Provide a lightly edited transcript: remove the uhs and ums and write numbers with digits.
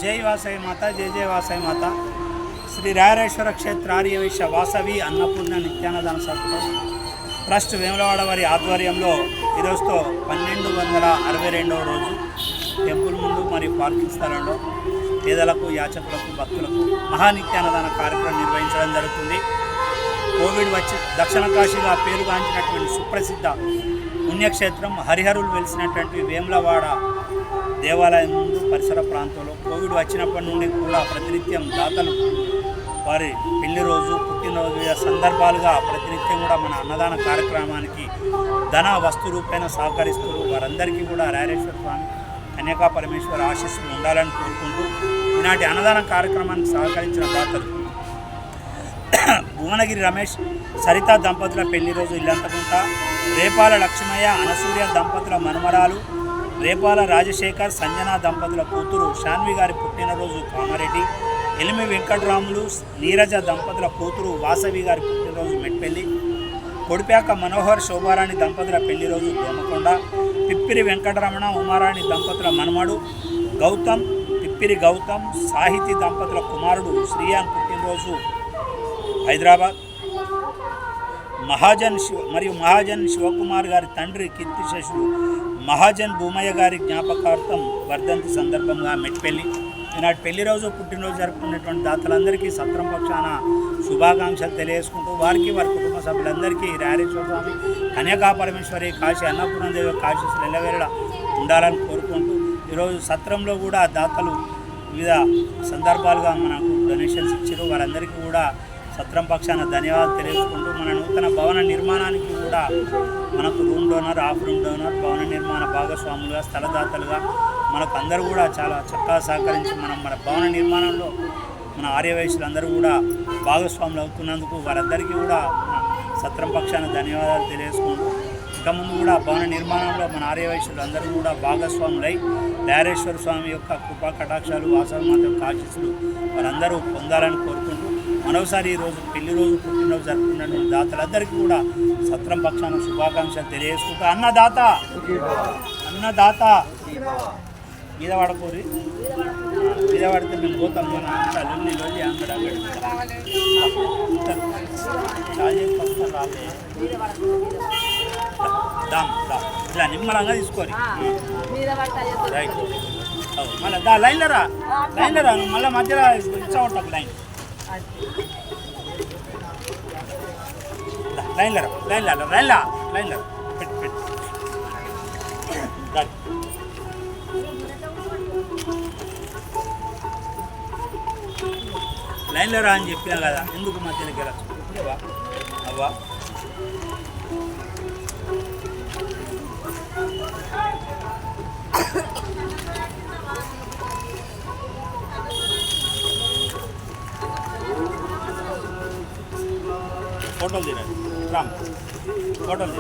జై వాసవి మాత, జై జై వాసవి మాత. శ్రీ రాయరేశ్వర క్షేత్ర ఆర్యవైశ్య వాసవి అన్నపూర్ణ నిత్యాన్నదాన సత్రం ట్రస్ట్ వేములవాడ వారి ఆధ్వర్యంలో ఈరోజుతో 1262వ రోజు టెంపుల్ ముందు మరియు పార్కింగ్ స్థలంలో పేదలకు, యాచకులకు, భక్తులకు మహానిత్యాన్నదాన కార్యక్రమం నిర్వహించడం జరుగుతుంది. కోవిడ్ వచ్చి దక్షిణ కాశీగా పేరుగాంచినటువంటి సుప్రసిద్ధ పుణ్యక్షేత్రం హరిహరులు వెలిసినటువంటి వేములవాడ దేవాలయం ముందు పరిసర ప్రాంతంలో కోవిడ్ వచ్చినప్పటి నుండి కూడా ప్రతినిత్యం దాతలు వారి పెళ్లి రోజు, పుట్టినరోజు సందర్భాలుగా ప్రతినిత్యం కూడా మన అన్నదాన కార్యక్రమానికి ధన వస్తు రూపేణ సహకరిస్తారు. వారందరికీ కూడా రాయరేశ్వర స్వామి, కన్యకా పరమేశ్వర ఆశీస్సులు ఉండాలని కోరుకుంటూ ఈనాటి అన్నదాన కార్యక్రమానికి సహకరించిన దాతలు భువనగిరి రమేష్, సరిత దంపతుల పెళ్లి రోజు ఇల్లంతకుంట, రేపాల లక్ష్మయ్య, అనసూయ దంపతుల మనుమరాలు, రేపాల రాజశేఖర్, సంజనా దంపతుల కూతురు శాన్వి గారి పుట్టినరోజు కామారెడ్డి, ఎలిమి వెంకటరాములు, నీరజ దంపతుల కూతురు వాసవి గారి పుట్టినరోజు మెట్పల్లి, కొడిపాక మనోహర్, శోభారాణి దంపతుల పెళ్లి రోజు దోమకొండ, పిప్పిరి వెంకటరమణ, ఉమారాణి దంపతుల మనమడు గౌతమ్, పిప్పిరి గౌతమ్, సాహితీ దంపతుల కుమారుడు శ్రీయాన్ పుట్టినరోజు హైదరాబాద్, మహాజన్ శివకుమార్ గారి తండ్రి కీర్తిశేషులు మహాజన్ భూమయ్య గారి జ్ఞాపకార్థం వర్ధంతి సందర్భంగా మెట్పల్లి. ఈనాటి పెళ్లి రోజు, పుట్టినరోజు జరుపుకున్నటువంటి దాతలందరికీ సత్రం పక్షాన శుభాకాంక్షలు తెలియజేసుకుంటూ వారి కుటుంబ సభ్యులందరికీ రాయరేశ్వర స్వామి, కన్యకా పరమేశ్వరి, కాశీ అన్నపూర్ణదేవి ఆశీస్సులు ఎల్లవేళ ఉండాలని కోరుకుంటూ ఈరోజు సత్రంలో కూడా దాతలు వివిధ సందర్భాలుగా మనకు డొనేషన్స్ ఇచ్చారు. వారందరికీ కూడా సత్రం పక్షాన ధన్యవాదాలు తెలియజేసుకుంటూ మన నూతన భవన నిర్మాణానికి కూడా మనకు room donor, half room donor, భవన నిర్మాణ భాగస్వాములుగా, స్థలదాతలుగా మనకు అందరూ కూడా చాలా చక్కగా సహకరించి మన భవన నిర్మాణంలో మన ఆర్యవైశ్యులందరూ కూడా భాగస్వాములు అవుతున్నందుకు వారందరికీ కూడా సత్రం పక్షాన ధన్యవాదాలు తెలియజేసుకుంటూ ఇక ముందు కూడా భవన నిర్మాణంలో మన ఆర్యవైశ్యులు అందరూ కూడా భాగస్వాములై రాయరేశ్వర స్వామి యొక్క కృపా కటాక్షాలు, వాసవి మాత యొక్క ఆశీస్సులు వారందరూ పొందాలని కోరుకుంటూ మరోసారి ఈరోజు పెళ్లి రోజు, పుట్టినరోజు జరుపుకున్నటువంటి దాతలందరికీ కూడా సత్రం పక్షాన శుభాకాంక్షలు తెలియజేసుకుంటూ అన్నదాత మీద పడకూరి మీద పడితే మేము పోతాం. మన అల్లుల్ని రోజు అంగడి ఇట్లా నిమ్మలంగా తీసుకోరి. రైట్, మళ్ళీ లైన్లో రా మళ్ళీ మధ్యలో ఇచ్చా ఉంటాం. లైన్లో పెట్టి లైన్లో రా అని చెప్పినా కదా, ఎందుకు మధ్యలోకి వెళ్ళచ్చు అవ్వా. ఫోటోలు తినండి రామ్, ఫోటోలు తినండి.